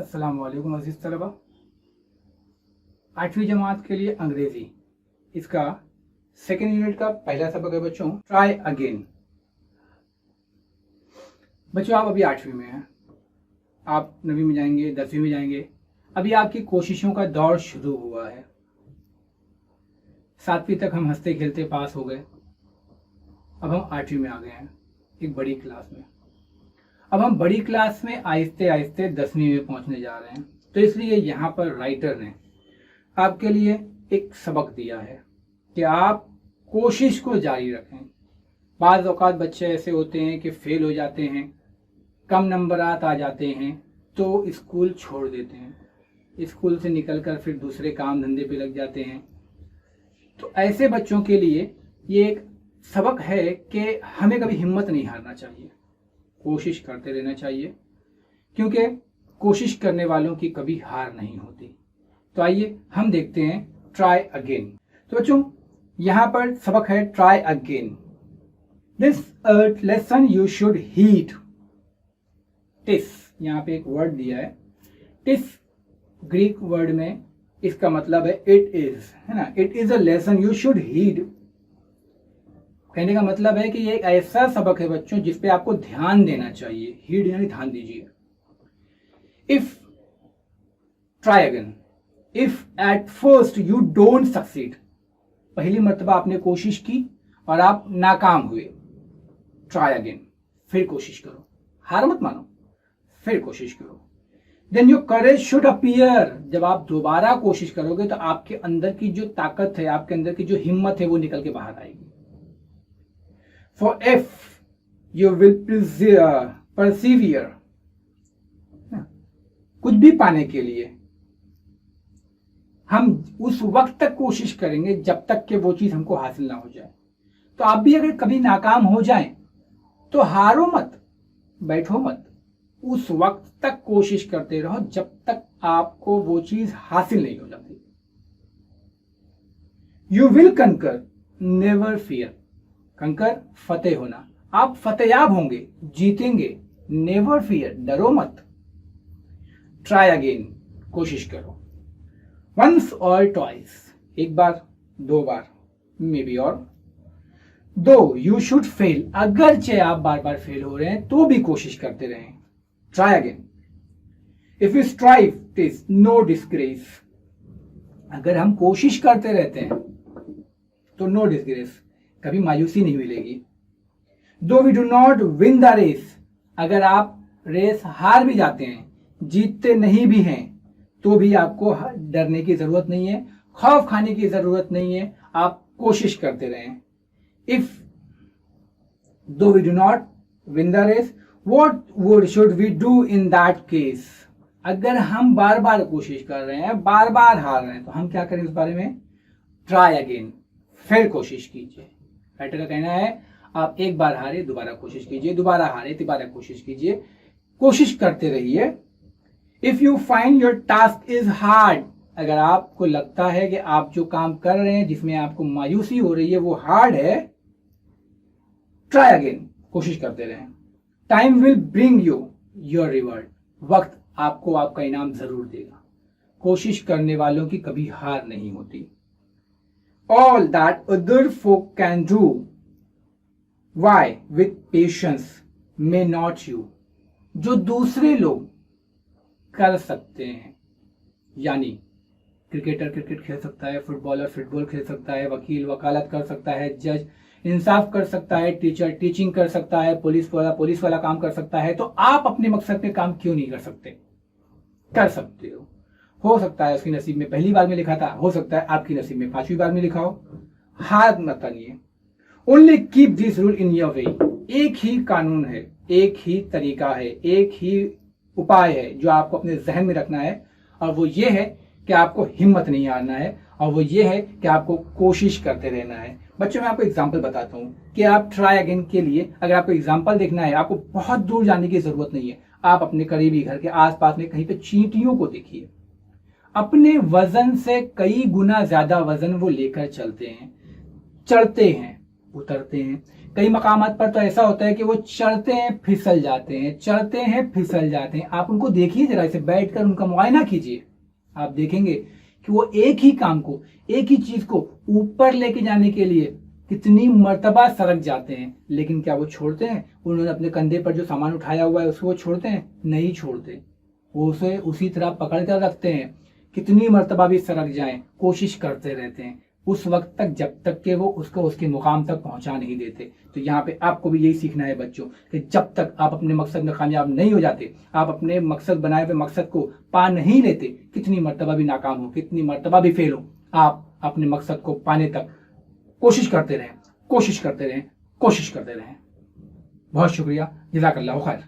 अस्सलाम वालेकुम अज़ीज़ तलबा। 8वीं जमात के लिए अंग्रेज़ी इसका सेकेंड यूनिट का पहला सबक है बच्चों, ट्राई अगेन। बच्चों आप अभी 8वीं में हैं, आप 9वीं में जाएंगे, 10वीं में जाएंगे। अभी आपकी कोशिशों का दौर शुरू हुआ है। 7वीं तक हम हंसते खेलते पास हो गए, अब हम 8वीं में आ गए हैं, एक बड़ी क्लास में। अब हम बड़ी क्लास में आहिस्ते आहिस्ते 10वीं में पहुंचने जा रहे हैं। तो इसलिए यहाँ पर राइटर ने आपके लिए एक सबक दिया है कि आप कोशिश को जारी रखें। बाज़ औक़ात बच्चे ऐसे होते हैं कि फेल हो जाते हैं, कम नंबरात आ जाते हैं तो स्कूल छोड़ देते हैं, स्कूल से निकलकर फिर दूसरे काम धंधे पे लग जाते हैं। तो ऐसे बच्चों के लिए ये एक सबक है कि हमें कभी हिम्मत नहीं हारना चाहिए, कोशिश करते रहना चाहिए, क्योंकि कोशिश करने वालों की कभी हार नहीं होती। तो आइए हम देखते हैं ट्राई अगेन। तो बच्चों यहाँ पर सबक है try again. This lesson you should heed. टिस, यहाँ पे एक वर्ड दिया है टिस, ग्रीक वर्ड में इसका मतलब है इट इज, है ना। It is a lesson you should heed. कहने का मतलब है कि ये एक ऐसा सबक है बच्चों जिस पे आपको ध्यान देना चाहिए। हीड यानी ध्यान दीजिए। If try again, if at first you don't succeed, पहली मर्तबा आपने कोशिश की और आप नाकाम हुए, ट्राई अगेन, फिर कोशिश करो, हार मत मानो, फिर कोशिश करो। Then your courage should appear, जब आप दोबारा कोशिश करोगे तो आपके अंदर की जो ताकत है, आपके अंदर की जो हिम्मत है वो निकल के बाहर आएगी। For if you will persevere, कुछ भी पाने के लिए हम उस वक्त तक कोशिश करेंगे जब तक कि वो चीज हमको हासिल ना हो जाए। तो आप भी अगर कभी नाकाम हो जाएं तो हारो मत, बैठो मत, उस वक्त तक कोशिश करते रहो जब तक आपको वो चीज हासिल नहीं हो जाती। यू विल कंकर, नेवर फियर। कंकर फतेह होना, आप फतेयाब होंगे, जीतेंगे। नेवर फियर, डरो मत। ट्राई अगेन, कोशिश करो। वंस और ट्वाइस, एक बार, दो बार, मे बी और। दो यू शुड फेल, अगरचे आप बार बार फेल हो रहे हैं तो भी कोशिश करते रहें। Try again. If you strive this no disgrace, अगर हम कोशिश करते रहते हैं तो नो डिस्ग्रेस, कभी मायूसी नहीं मिलेगी। Though we do not win the race, अगर आप रेस हार भी जाते हैं, जीतते नहीं भी हैं, तो भी आपको डरने की जरूरत नहीं है, खौफ खाने की जरूरत नहीं है, आप कोशिश करते रहें। If though we do not win the race, what would should we do in that case, अगर हम बार बार कोशिश कर रहे हैं, बार बार हार रहे हैं, तो हम क्या करें इस बारे में? ट्राई अगेन, फिर कोशिश कीजिए। राइटर का कहना है आप एक बार हारे, दोबारा कोशिश कीजिए, दोबारा हारे, दोबारा कोशिश कीजिए, कोशिश करते रहिए। If you find your task is hard, अगर आपको लगता है कि आप जो काम कर रहे हैं जिसमें आपको मायूसी हो रही है वो हार्ड है, ट्राई अगेन, कोशिश करते रहें। Time will bring you your reward, वक्त आपको आपका इनाम जरूर देगा। कोशिश करने वालों की कभी हार नहीं होती। All that other folk can do, why with patience may not you, जो दूसरे लोग कर सकते हैं, यानी क्रिकेटर क्रिकेट खेल सकता है, फुटबॉलर फुटबॉल खेल सकता है, वकील वकालत कर सकता है, जज इंसाफ कर सकता है, टीचर टीचिंग कर सकता है, पुलिस वाला काम कर सकता है, तो आप अपने मकसद पे काम क्यों नहीं कर सकते? कर सकते हो सकता है उसकी नसीब में पहली बार में लिखा था, हो सकता है आपकी नसीब में 5वीं बार में लिखा हो। हार मत मानिए। Only keep this rule in your way, एक ही कानून है, एक ही तरीका है, एक ही उपाय है जो आपको अपने जहन में रखना है, और वो ये है कि आपको हिम्मत नहीं हारना है, और वो ये है कि आपको कोशिश करते रहना है। बच्चों मैं आपको एग्जाम्पल बताता हूँ कि आप ट्राई अगेन के लिए अगर आपको एग्जाम्पल देखना है, आपको बहुत दूर जाने की जरूरत नहीं है, आप अपने करीबी घर के आसपास में कहीं पे चींटियों को देखिए, अपने वजन से कई गुना ज्यादा वजन वो लेकर चलते हैं, चढ़ते हैं, उतरते हैं, कई मकामात पर तो ऐसा होता है कि वो चढ़ते हैं फिसल जाते हैं, चढ़ते हैं फिसल जाते हैं। आप उनको देखिए जरा, इसे बैठकर उनका मुआयना कीजिए, आप देखेंगे कि वो एक ही काम को, एक ही चीज को ऊपर लेके जाने के लिए कितनी मर्तबा सरक जाते हैं, लेकिन क्या वो छोड़ते हैं? उन्होंने अपने कंधे पर जो सामान उठाया हुआ है उसको वो छोड़ते हैं? नहीं छोड़ते, वो उसे उसी तरह पकड़ कर रखते हैं। कितनी मर्तबा भी सरक जाएं, कोशिश करते रहते हैं उस वक्त तक जब तक कि वो उसको उसके मुकाम तक पहुंचा नहीं देते। तो यहाँ पे आपको भी यही सीखना है बच्चों, कि जब तक आप अपने मकसद में कामयाब नहीं हो जाते, आप अपने मकसद बनाए हुए मकसद को पा नहीं लेते, कितनी मर्तबा भी नाकाम हो, कितनी मर्तबा भी फेल हो, आप अपने मकसद को पाने तक कोशिश करते रहें, कोशिश करते रहें, कोशिश करते रहें। बहुत शुक्रिया, जज़ाकल्लाहु खैर।